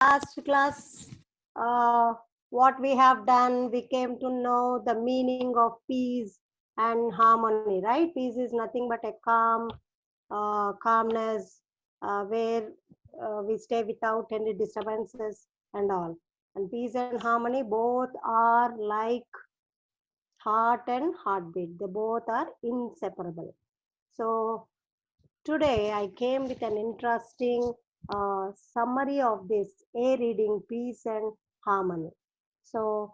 last class, what we have done, we came to know the meaning of peace and harmony, right? Peace is nothing but a calmness, where we stay without any disturbances and all. And peace and harmony both are like heart and heartbeat. They both are inseparable. So today I came with an interesting summary of this A reading, peace and harmony. So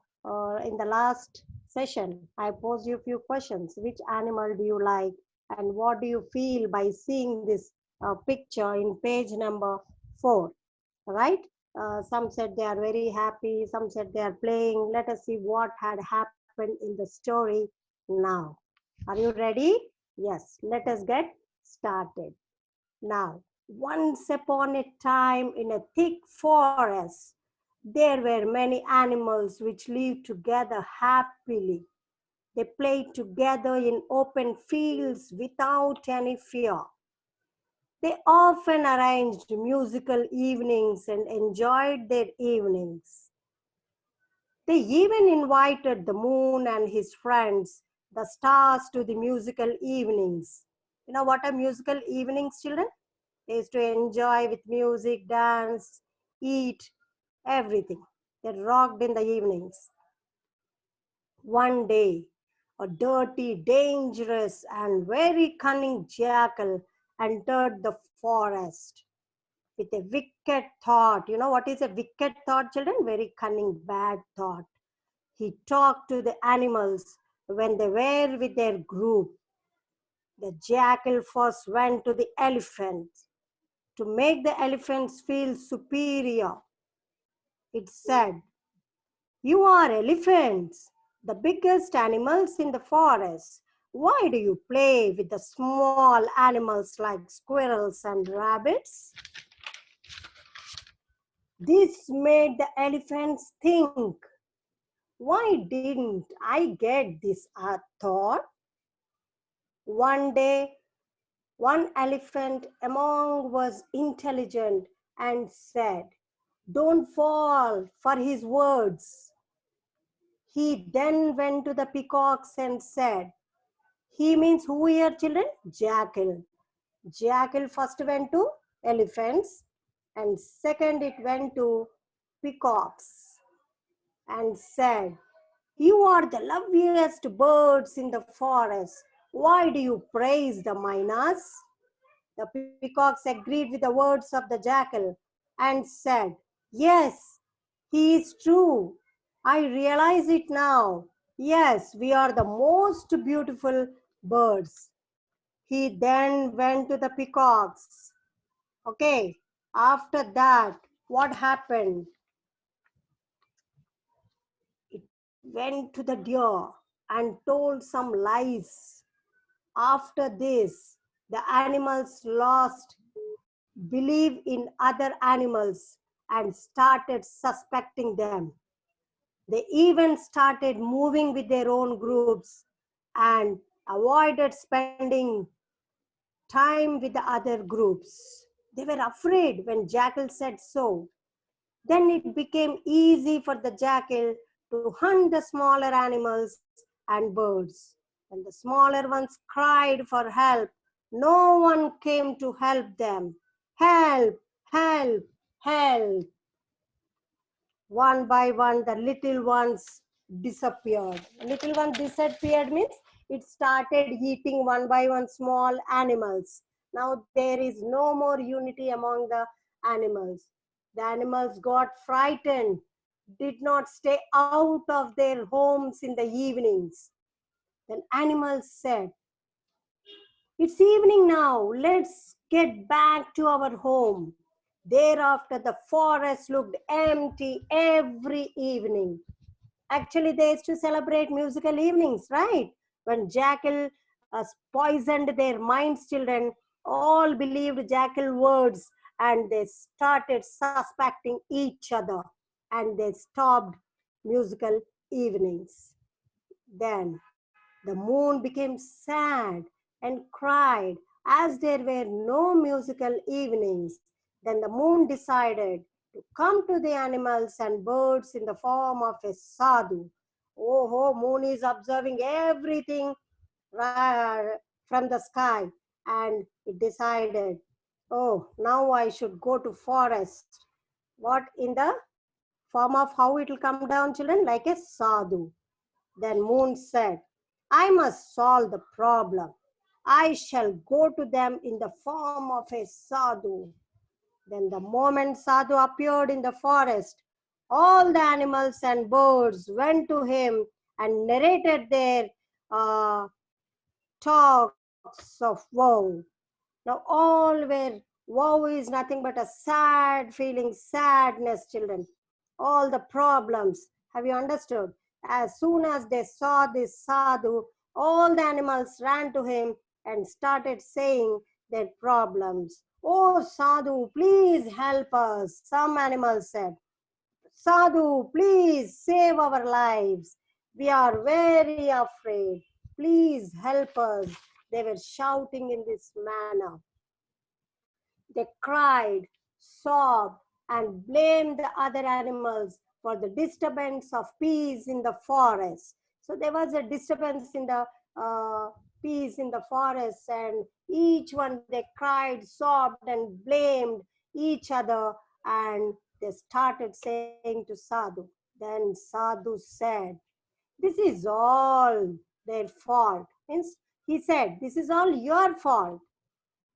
in the last session, I posed you a few questions. Which animal do you like, and what do you feel by seeing this picture in page number 4? Right? Some said they are very happy, some said they are playing. Let us see what had happened in the story now. Are you ready? Yes, let us get started. Now, once upon a time in a thick forest, there were many animals which lived together happily. They played together in open fields without any fear. They often arranged musical evenings and enjoyed their evenings. They even invited the moon and his friends, the stars, to the musical evenings. You know what are musical evenings, children? They used to enjoy with music, dance, eat, everything. They rocked in the evenings. One day, a dirty, dangerous, and very cunning jackal entered the forest with a wicked thought. You know what is a wicked thought, children? Very cunning, bad thought. He talked to the animals when they were with their group. The jackal first went to the elephants to make the elephants feel superior. It said, "You are elephants, the biggest animals in the forest. Why do you play with the small animals like squirrels and rabbits?" This made the elephants think, why didn't I get this thought? One day, one elephant among was intelligent and said, "Don't fall for his words." He then went to the peacocks and said, he means who here, children? Jackal. Jackal first went to elephants, and second it went to peacocks and said, "You are the loveliest birds in the forest. Why do you praise the mynas?" The peacocks agreed with the words of the jackal and said, "Yes, he is true. I realize it now. Yes, we are the most beautiful birds." He then went to the peacocks. Okay, after that, what happened? It went to the deer and told some lies. After this, the animals lost belief in other animals and started suspecting them. They even started moving with their own groups and avoided spending time with the other groups. They were afraid when Jackal said so. Then it became easy for the jackal to hunt the smaller animals and birds. When the smaller ones cried for help, no one came to help them. "Help, help, help." One by one, the little ones disappeared. Little ones disappeared means it started eating one by one small animals. Now there is no more unity among the animals. The animals got frightened, did not stay out of their homes in the evenings. Then animals said, "It's evening now, let's get back to our home." Thereafter, the forest looked empty every evening. Actually, they used to celebrate musical evenings, right? When Jackal poisoned their minds, children all believed Jackal words and they started suspecting each other and they stopped musical evenings. Then the moon became sad and cried as there were no musical evenings. Then the moon decided to come to the animals and birds in the form of a sadhu. Oh, moon is observing everything from the sky, and it decided, oh, now I should go to forest. What, in the form of how it will come down, children? Like a sadhu. Then moon said, I must solve the problem. I shall go to them in the form of a sadhu. Then the moment sadhu appeared in the forest, all the animals and birds went to him and narrated their uh, talks of woe. Now all were, woe is nothing but a sad feeling, sadness, children. All the problems. Have you understood? As soon as they saw this sadhu, all the animals ran to him and started saying their problems. Oh, sadhu, please help us. Some animals said, Sadhu, please save our lives. We are very afraid. Please help us. They were shouting in this manner. They cried, sobbed, and blamed the other animals for the disturbance of peace in the forest. So there was a disturbance in the peace in the forest, and each one they cried, sobbed, and blamed each other, and they started saying to Sadhu. Then Sadhu said, "This is all their fault." Means he said, "This is all your fault."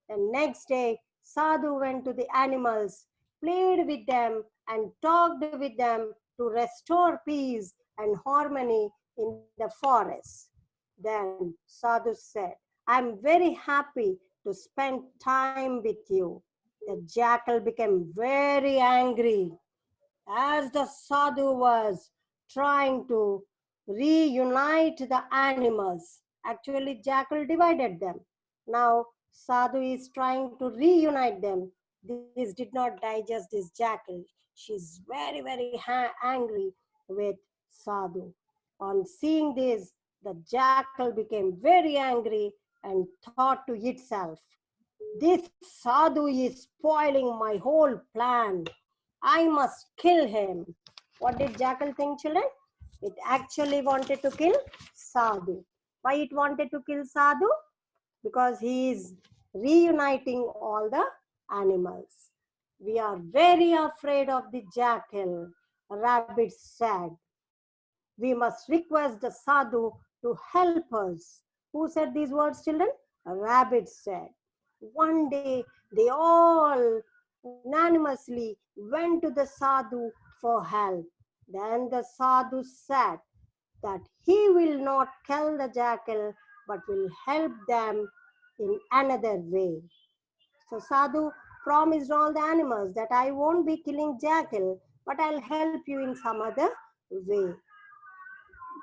The next day, Sadhu went to the animals, played with them, and talked with them to restore peace and harmony in the forest. Then Sadhu said, I am very happy to spend time with you. The jackal became very angry as the sadhu was trying to reunite the animals. Actually, jackal divided them. Now, sadhu is trying to reunite them. This did not digest this jackal. She's very, very angry with sadhu. On seeing this, the jackal became very angry and thought to itself, this sadhu is spoiling my whole plan. I must kill him. What did jackal think, children? It actually wanted to kill Sadhu. Why it wanted to kill Sadhu? Because he is reuniting all the animals. We are very afraid of the jackal, Rabbit said. We must request the Sadhu to help us. Who said these words, children? Rabbit said. One day, they all unanimously went to the Sadhu for help. Then the Sadhu said that he will not kill the jackal but will help them in another way. So Sadhu promised all the animals that I won't be killing jackal, but I'll help you in some other way.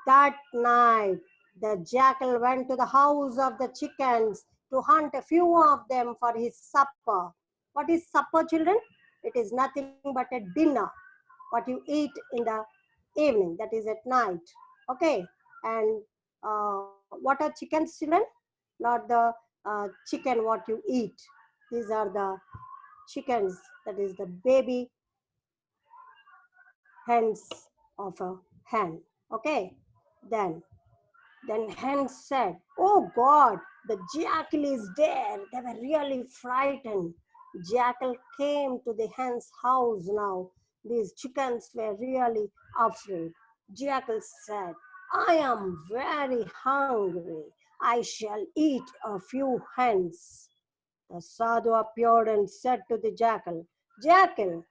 That night, the jackal went to the house of the chickens to hunt a few of them for his supper. What is supper, children? It is nothing but a dinner, what you eat in the evening, that is at night. Okay, and what are chickens, children? Not the chicken what you eat. These are the chickens, that is the baby hens of a hen. Okay, then hen said, oh God, the jackal is there. They were really frightened. Jackal came to the hen's house now. These chickens were really afraid. Jackal said, I am very hungry. I shall eat a few hens. The sadhu appeared and said to the jackal, Jackal,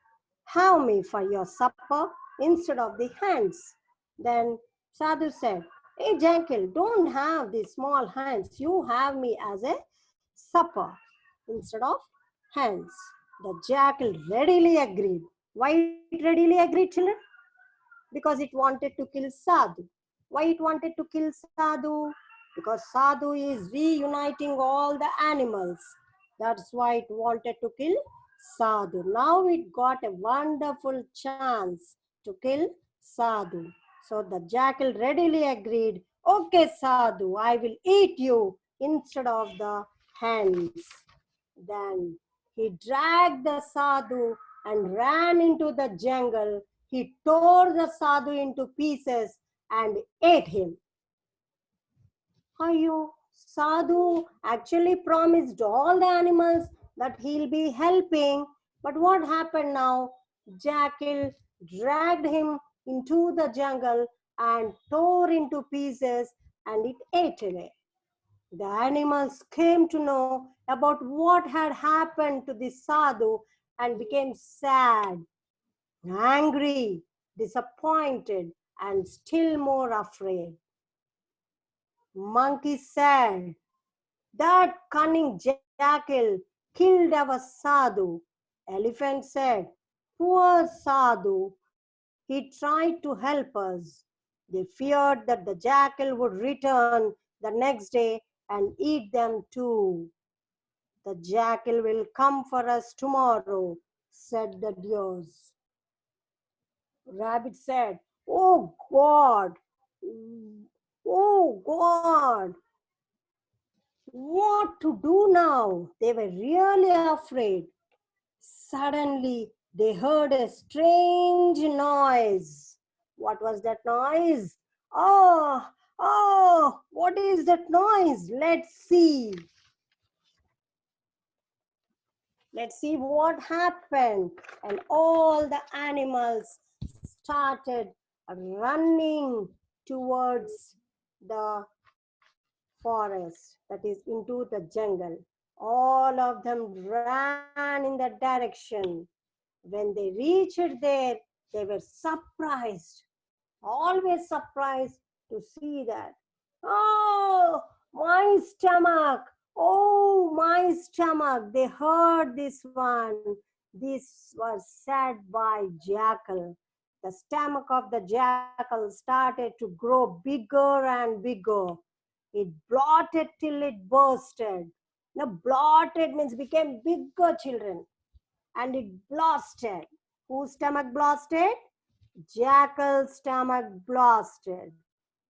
have me for your supper instead of the hens. Then sadhu said, Hey jackal, don't have these small hens. You have me as a supper instead of hens. The jackal readily agreed. Why it readily agreed, children? Because it wanted to kill Sadhu. Why it wanted to kill Sadhu? Because Sadhu is reuniting all the animals. That's why it wanted to kill Sadhu. Now it got a wonderful chance to kill Sadhu. So the jackal readily agreed, okay Sadhu, I will eat you instead of the hens. Then he dragged the sadhu and ran into the jungle. He tore the sadhu into pieces and ate him. Ayo, Sadhu actually promised all the animals that he'll be helping. But what happened now? Jackal dragged him into the jungle and tore into pieces and it ate away. The animals came to know about what had happened to the sadhu and became sad, angry, disappointed, and still more afraid. Monkey said, "That cunning jackal killed our sadhu." Elephant said, "Poor sadhu, he tried to help us." They feared that the jackal would return the next day and eat them too. "The jackal will come for us tomorrow," said the deers. Rabbit said, "Oh God, oh God, what to do now?" They were really afraid. Suddenly, they heard a strange noise. What was that noise? Oh, oh, what is that noise? Let's see. Let's see what happened. And all the animals started running towards the forest, that is, into the jungle. All of them ran in that direction. When they reached there, they were surprised, always surprised to see that. "Oh, my stomach! Oh, my stomach!" They heard this one. This was said by jackal. The stomach of the jackal started to grow bigger and bigger. It bloated till it bursted. Now, bloated means became bigger, children, and it blasted. Whose stomach blasted? Jackal's stomach blasted.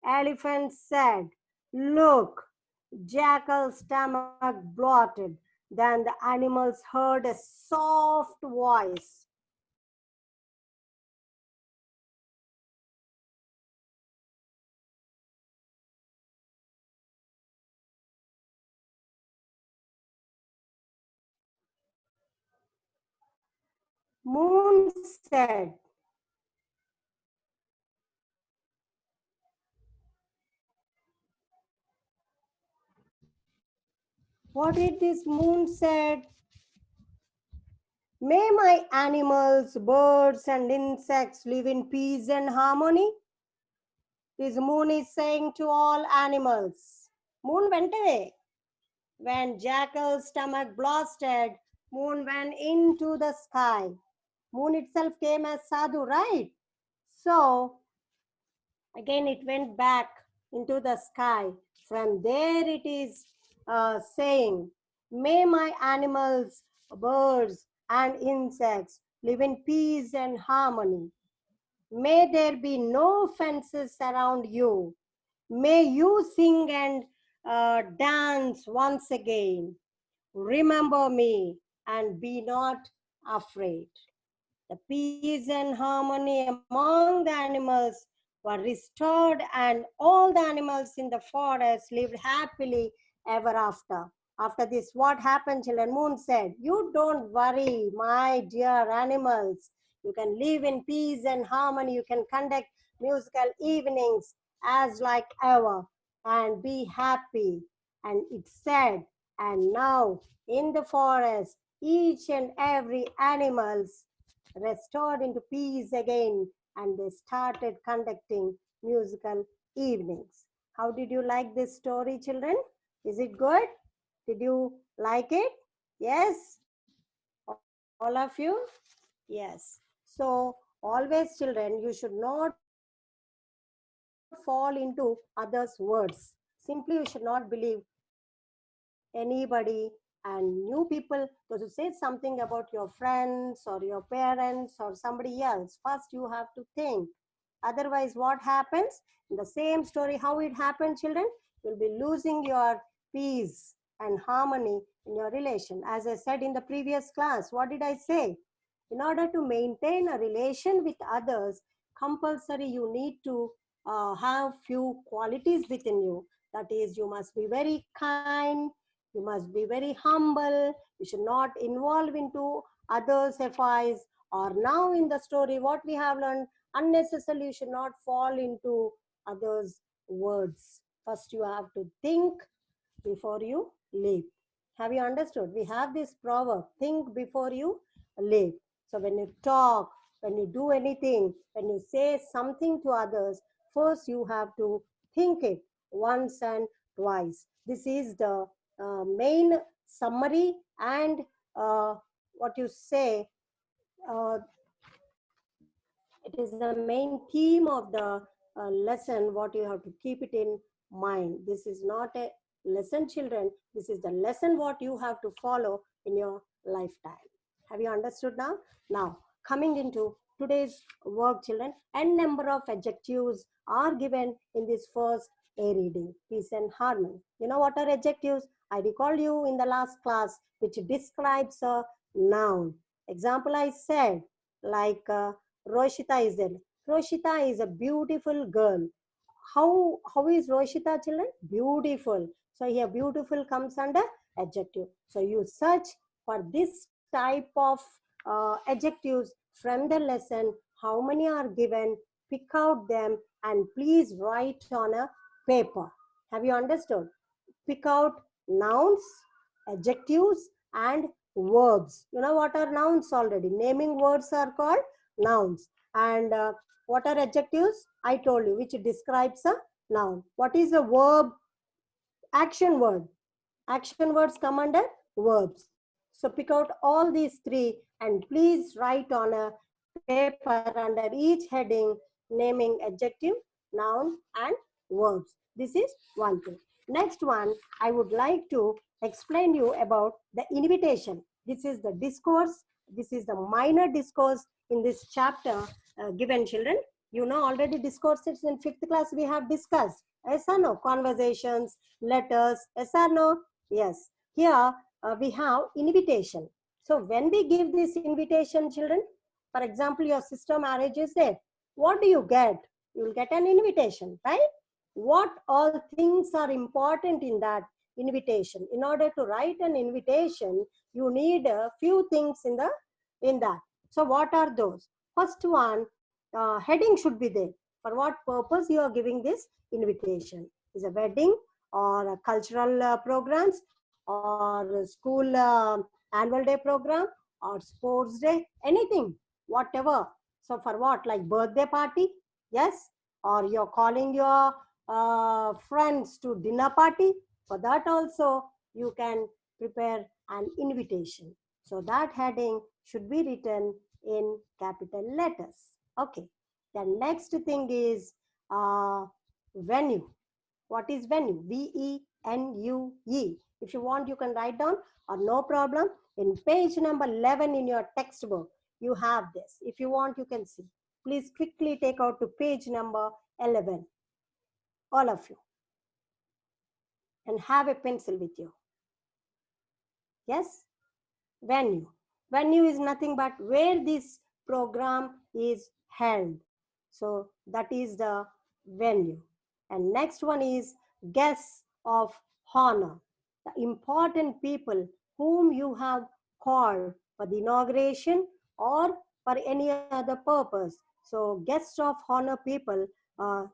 Elephant said, "Look, Jackal's stomach bloated." Then the animals heard a soft voice. Moon said, what did this moon said? "May my animals, birds and insects live in peace and harmony." This moon is saying to all animals. Moon went away. When Jackal's stomach blasted, Moon went into the sky. Moon itself came as Sadhu, right? So again it went back into the sky. From there it is saying, "May my animals, birds and insects live in peace and harmony. May there be no fences around you. May you sing and dance once again. Remember me and be not afraid." The peace and harmony among the animals were restored, and all the animals in the forest lived happily ever after. After this, what happened, children? Moon said, "You don't worry, my dear animals. You can live in peace and harmony. You can conduct musical evenings as like ever and be happy." And it said, and now in the forest, each and every animals restored into peace again, and they started conducting musical evenings. How did you like this story, children? Is it good? Did you like it? Yes? All of you? Yes. So, always, children, you should not fall into others' words. Simply, you should not believe anybody and new people, those who say something about your friends or your parents or somebody else. First, you have to think. Otherwise, what happens? In the same story, how it happened, children? You'll be losing your peace and harmony in your relation. As I said in the previous class, what did I say? In order to maintain a relation with others, compulsory you need to have few qualities within you. That is, you must be very kind, you must be very humble, you should not involve into others' affairs. Or now in the story, what we have learned, unnecessarily you should not fall into others' words. First, you have to think before you leap. Have you understood? We have this proverb, think before you leap. So when you talk, when you do anything, when you say something to others, first you have to think it once and twice. This is the main summary and what you say, uh, it is the main theme of the lesson, what you have to keep it in mind. This is not a lesson, children. This is the lesson what you have to follow in your lifetime. Have you understood now? Now, coming into today's work, children, n number of adjectives are given in this first A reading, peace and harmony. You know what are adjectives? I recall you in the last class, which describes a noun. Example I said, like Roshita is there. Roshita is a beautiful girl. How is Roshita, children? Beautiful. So here beautiful comes under adjective. So you search for this type of adjectives from the lesson. How many are given? Pick out them and please write on a paper. Have you understood? Pick out nouns, adjectives, and verbs. You know what are nouns already? Naming words are called nouns. And what are adjectives? I told you, which describes a noun. What is a verb? Action word. Action words come under verbs. So pick out all these three and please write on a paper under each heading naming adjective, noun, and verbs. This is one thing. Next one, I would like to explain you about the invitation. This is the discourse. This is the minor discourse in this chapter given, children. You know already discourses in 5th class we have discussed. Yes or no? Conversations, letters. Yes or no? Yes. Here we have invitation. So when we give this invitation, children, for example, your sister marriage is there. What do you get? You will get an invitation, right? What all things are important in that invitation? In order to write an invitation, you need a few things in that. So what are those? First one, heading should be there. For what purpose you are giving this invitation? Is a wedding or a cultural programs or school annual day program or sports day, anything, whatever. So for what? Like birthday party, yes, or you're calling your friends to dinner party. For that also you can prepare an invitation. So that heading should be written in capital letters. Okay. The next thing is venue. What is venue? VENUE. If you want, you can write down or no problem. In page number 11 in your textbook, you have this. If you want, you can see. Please quickly take out to page number 11. All of you. And have a pencil with you. Yes? Venue. Venue is nothing but where this program is held. So that is the venue. And next one is guests of honor. The important people whom you have called for the inauguration or for any other purpose. So guests of honor people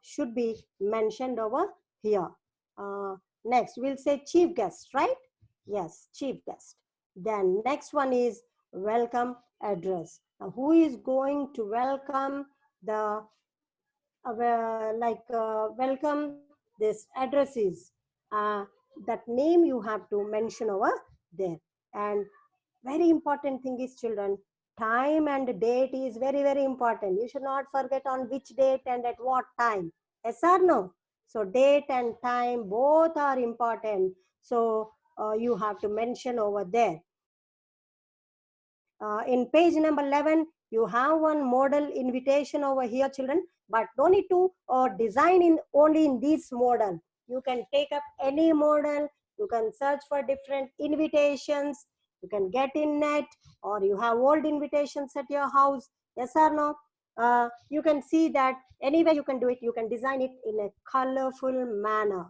should be mentioned over here. Next, we'll say chief guest, right? Yes, chief guest. Then next one is welcome address. Now, who is going to welcome the welcome this addresses? That name you have to mention over there. And very important thing is, children, time and date is very important. You should not forget on which date and at what time. Yes or no? So date and time both are important. So you have to mention over there. In page number 11, you have one model invitation over here, children, but no need to design in only in this model. You can take up any model. You can search for different invitations. You can get in net, or you have old invitations at your house. Yes or no? You can see that anywhere you can do it. You can design it in a colorful manner.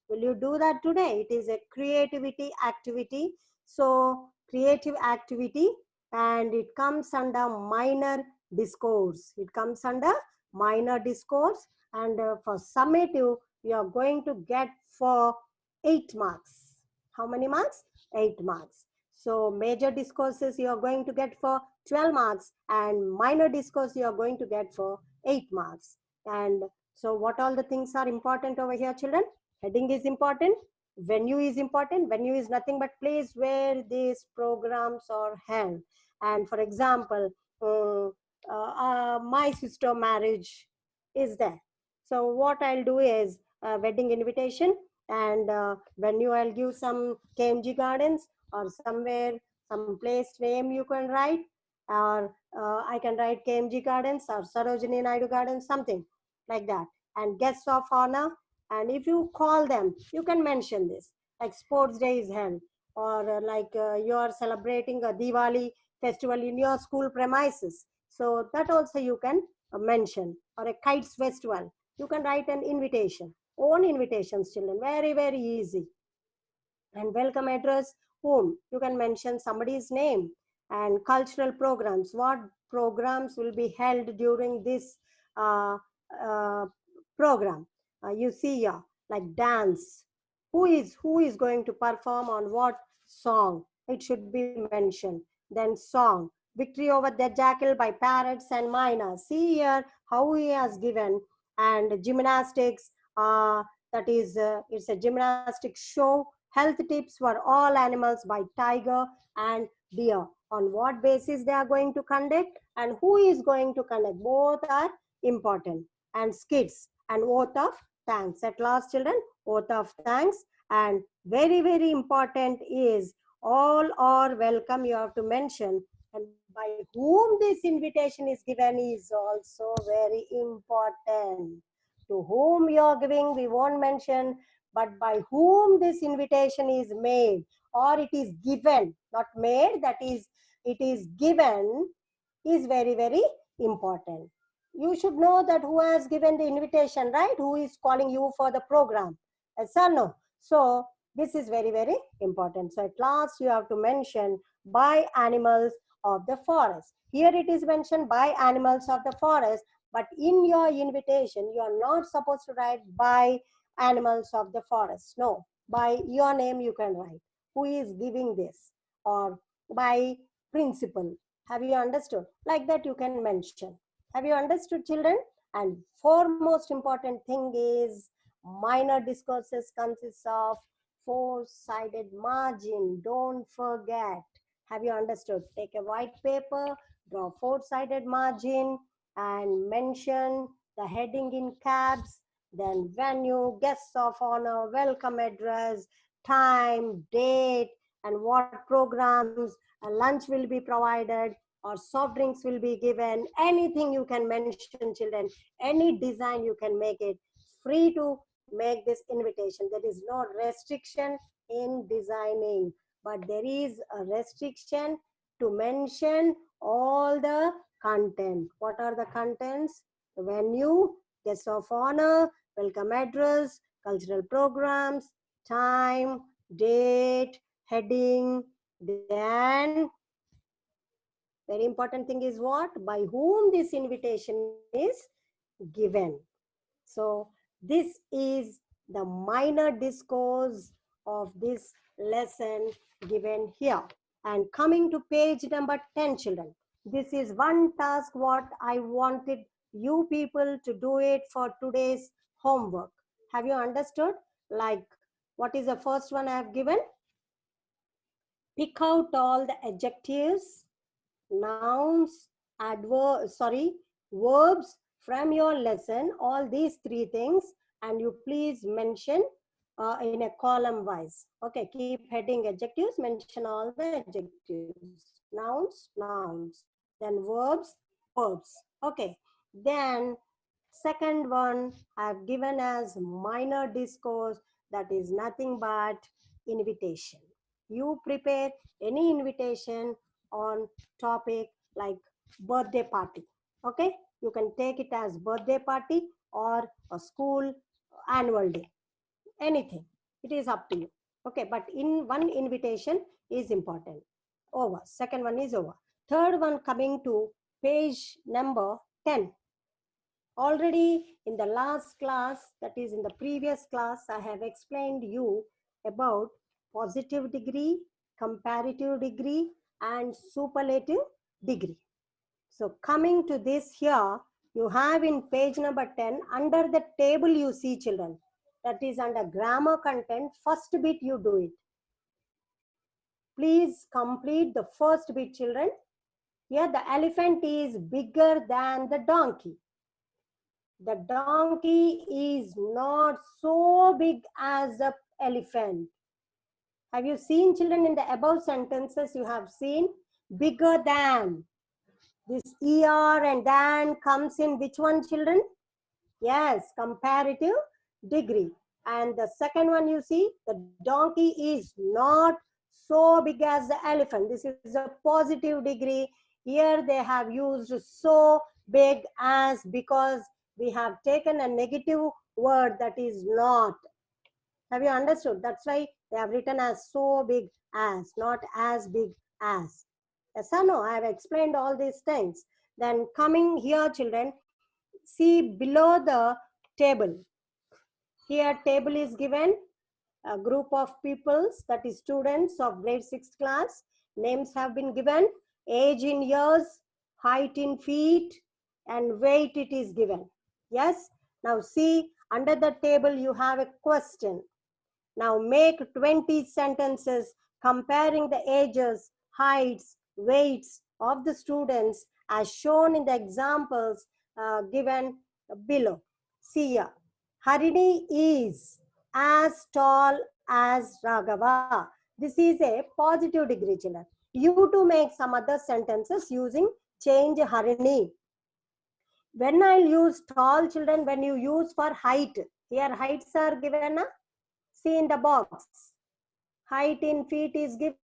Will you do that today? It is a creativity activity. So creative activity, and it comes under minor discourse. It comes under minor discourse, and for summative, you are going to get for 8 marks. How many marks? 8 marks. So major discourses you are going to get for 12 marks, and minor discourse you are going to get for 8 marks. And so what all the things are important over here, children? Heading is important. Venue is important. Venue is nothing but place where these programs are held. And for example, my sister marriage is there. So what I'll do is wedding invitation, and venue I'll give some KMG Gardens, or somewhere, some place name you can write, or I can write KMG Gardens or Sarojini Naidu Gardens, something like that. And guests of honor, and if you call them, you can mention this, like sports day is held, or you are celebrating a Diwali festival in your school premises. So that also you can mention, or a kites festival. You can write an invitation, own invitations, children, very, very easy. And welcome address, whom you can mention somebody's name. And cultural programs, what programs will be held during this uh, uh, program. You see here, like dance, who is going to perform on what song, it should be mentioned. Then song, victory over the jackal by parrots and miners. See here how he has given. And gymnastics, that is it's a gymnastic show. Health tips for all animals by tiger and deer. On what basis they are going to conduct, and who is going to conduct, both are important. And skits and oath of thanks. At last, children, oath of thanks. And very, very important is all are welcome, you have to mention. And by whom this invitation is given is also very important. To whom you are giving, we won't mention, but by whom this invitation is made, or it is given, not made, that is, it is given, is very, very important. You should know that who has given the invitation, right? Who is calling you for the program? Yes or no? So this is very, very important. So at last you have to mention by animals of the forest. Here it is mentioned by animals of the forest, but in your invitation, you are not supposed to write by animals of the forest. No, by your name you can write. Who is giving this? Or by principal. Have you understood? Like that you can mention. Have you understood, children? And foremost important thing is minor discourses consists of four-sided margin. Don't forget. Have you understood? Take a white paper, draw four-sided margin, and mention the heading in caps, then venue, guests of honor, welcome address, time, date, and what programs, lunch will be provided, or soft drinks will be given. Anything you can mention, children. Any design you can make it. Free to make this invitation. There is no restriction in designing, but there is a restriction to mention all the content. What are the contents? The venue, guests of honor, welcome address, cultural programs, time, date, heading, then very important thing is what? By whom this invitation is given. So this is the minor discourse of this lesson given here. And coming to page number 10, children, this is one task what I wanted you people to do it for today's homework. Have you understood? Like, what is the first one I have given? Pick out all the adjectives, nouns, verbs from your lesson, all these three things, and you please mention in a column wise. Okay, keep heading adjectives, mention all the adjectives, nouns, then verbs. Okay, then second one I have given as minor discourse, that is nothing but invitation. you prepare any invitation on topic like birthday party. Okay, you can take it as birthday party or a school annual day, anything. It is up to you. Okay, but in one invitation is important. Over. Second one is over. Third one, coming to page number 10. Already in the last class, that is in the previous class, I have explained you about positive degree, comparative degree, and superlative degree. So coming to this here, you have in page number 10, under the table you see, children, that is under grammar content, first bit you do it. Please complete the first bit, children. Here the elephant is bigger than the donkey. The donkey is not so big as the elephant. Have you seen, children, in the above sentences you have seen bigger than? This er and than comes in which one, children? Yes, comparative degree. And the second one you see, the donkey is not so big as the elephant. This is a positive degree. Here they have used so big as because we have taken a negative word, that is not. Have you understood? That's why they have written as so big as, not as big as. Yes or no? I have explained all these things. Then coming here, children, see below the table. Here table is given, a group of peoples, that is students of grade 6th class. Names have been given, age in years, height in feet, and weight it is given. Yes. Now see, under the table you have a question. Now make 20 sentences comparing the ages, heights, weights of the students as shown in the examples given below. See here. Harini is as tall as Raghava. This is a positive degree, children. You to make some other sentences using change Harini. When I'll use tall, children, when you use for height, here heights are given. See in the box. Height in feet is given. Weight is given. Age in years is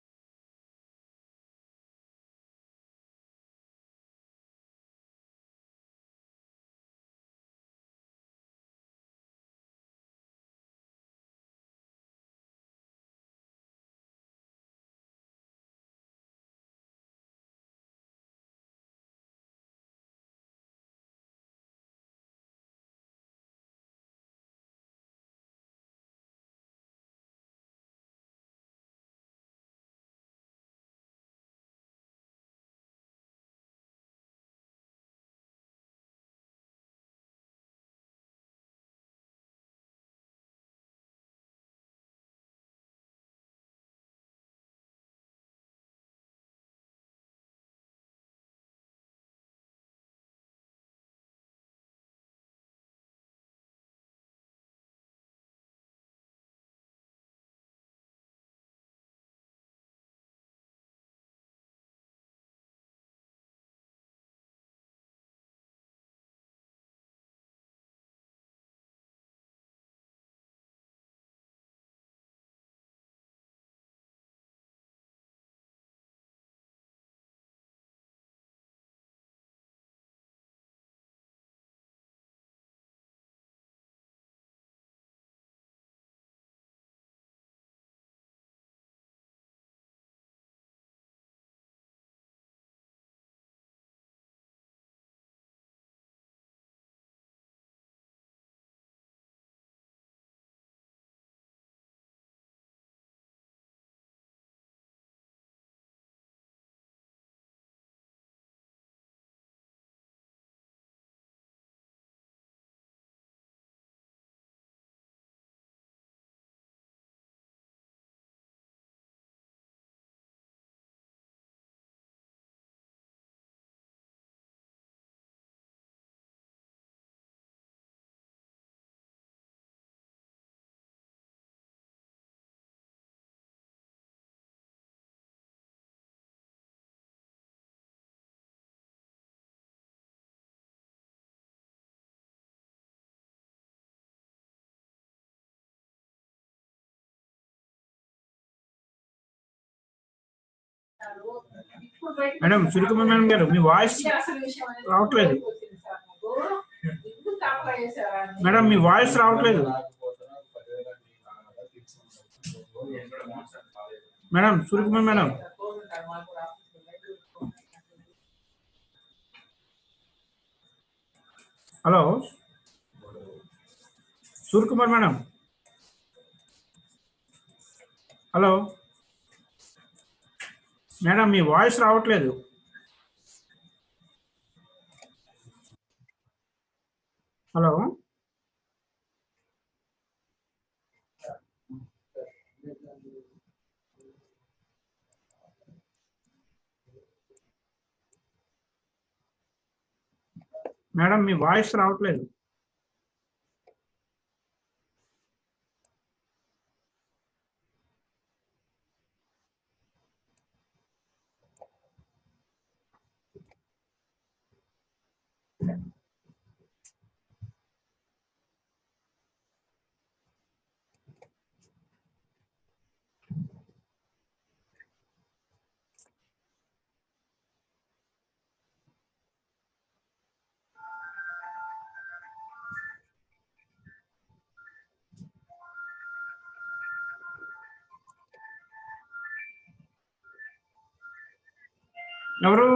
given. Height in feet is given. Weight is given. Now see, under the table you have a question. Now make sentences using change Harini. Madam Suryakumar madam గారు మీ voice రావట్లేదు madam మీ voice రావట్లేదు madam Suryakumar madam hello Suryakumar madam hello madam మీ voice రావట్లేదు hello madam మీ voice రావట్లేదు ఎవరు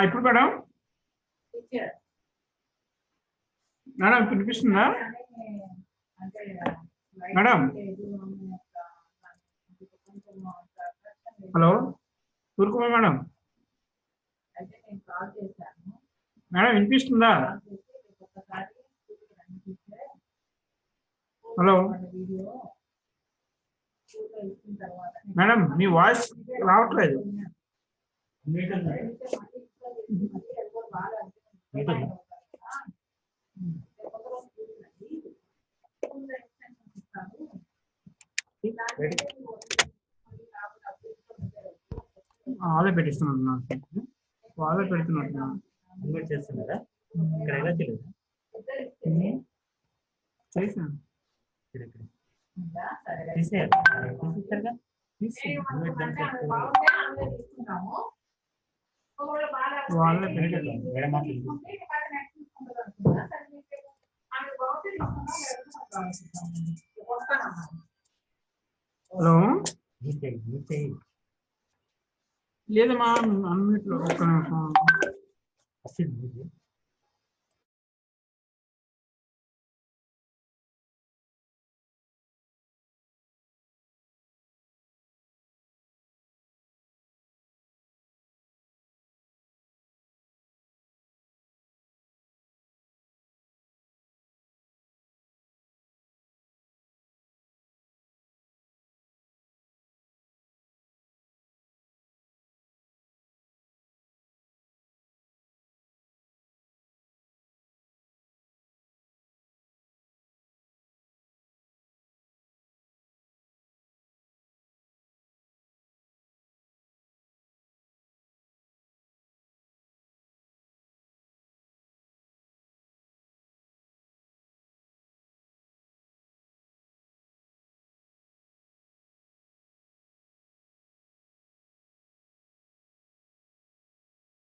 ఇప్పుడు మేడం మేడం వినిపిస్తుందా madam hello Suryakumar madam madam వినిపిస్తుందా హలో మేడం మీ వాయిస్ రావట్లేదు వాళ్ళే పెట్టిస్తున్నా వాళ్ళే పెడుతున్నట్టున్నా చేస్తున్నారా ఇక్కడ ఎలా తెలియదు చేసాను వాళ్ళే హలో లేదమ్మా అన్నిట్లో ఒక్క నిమిషం